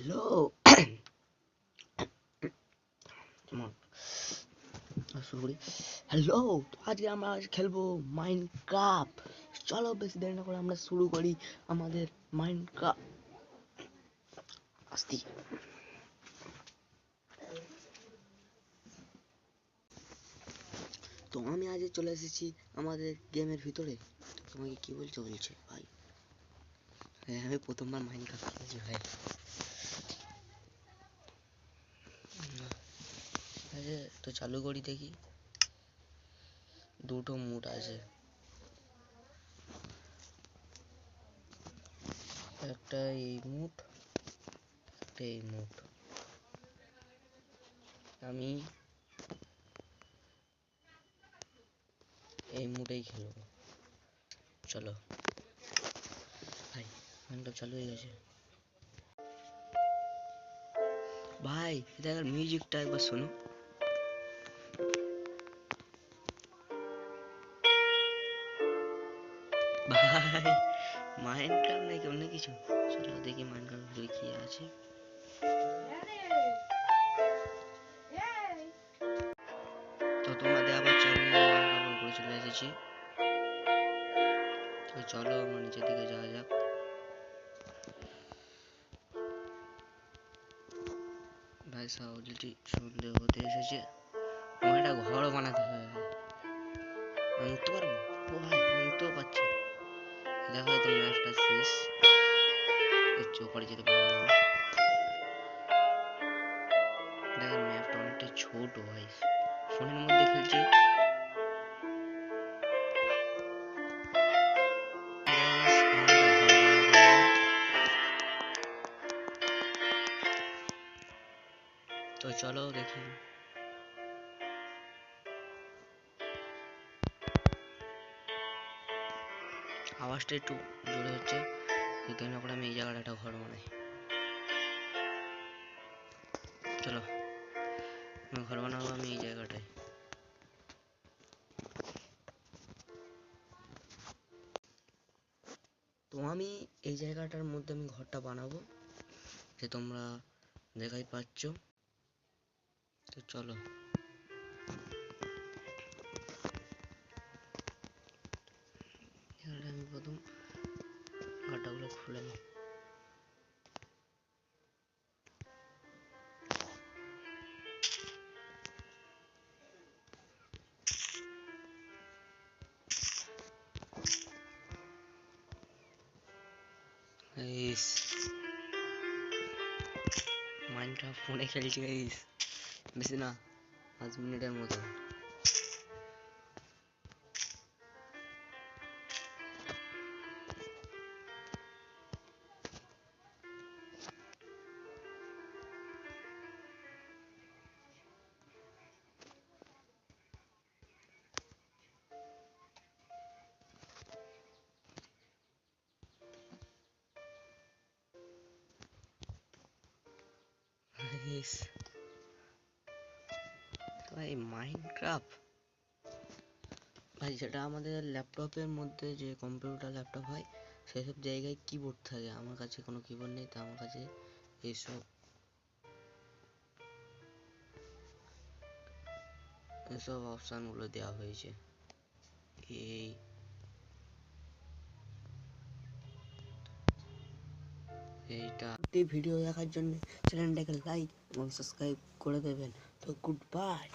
Hello hello, আজকে আমরা খেলবো মাইনক্রাফট। চলো বেশি দেরি না করে আমরা শুরু করি আমাদের মাইনক্রাফট। আস্তি তো আমি আজ চলে এসেছি আমাদের গেমের ভিতরে। তোমাকে কি বলছে ভাই? হ্যাঁ, আমি প্রথমবার মাইনক্রাফট খেলছি ভাই। তো চালু করি দেখি। দুটো মুড আছে, একটা এই মুড, একটা এই মুড। আমি এই মুডেই খেলবো। চলো ভাই, মাইনক্রাফট চালু হয়ে গেছে ভাই। দেখার মিউজিকটা একবার শোনো ভাই। মাইনক্রাফট নাকি অন্য কিছু? চলো দেখি মাইনক্রাফট ভিতরে কি আছে। তো তোমাদের আবার মাইনক্রাফট করে চলে এসেছি। তো চলো আমরা নিচের দিকে যাওয়া যাক। ভাই অলরেডি সন্দেহ হতে এসেছে। আমার একটা ঘর বানাতে হবে। আমি উঠতে পারবো? ও ভাই, আমি উঠতেও পারছি। দেখা হয়তো ম্যাপটা শেষ, এর চৌপাড়ে যেতে পারবো না। দেখেন ম্যাপটা অনেকটা ছোট ভাই, ফোনের মধ্যে খেলছি। তো চলো দেখি। আওয়াজটা একটু জোরে হচ্ছে, সেই না করে আমি এই জায়গাটা একটা ঘর বানাই। চলো ঘর বানাবো আমি এই জায়গাটায়। তো আমি এই জায়গাটার মধ্যে আমি ঘরটা বানাবো, যে তোমরা দেখাই পাচ্ছ। তো চলো আমি প্রথম ঘরটাগুলো খুলে নিই। মাইনক্রাফট ফোনে খেলছি গাইস, বেশি না 5 মিনিটের মতো। ভাই মাইনক্রাফট ভাই, যেটা আমাদের ল্যাপটপের মধ্যে যে কম্পিউটার ল্যাপটপ হয় সেসব জায়গায় কিবোর্ড থাকে। আমার কাছে কোনো কিবোর্ড নেই, তো আমার কাছে এইসব অপশন গুলো দেওয়া হয়েছে। এইটা ভিডিও দেখার জন্য চ্যানেলটাকে লাইক এবং সাবস্ক্রাইব করে দেবেন। তো গুড বাই।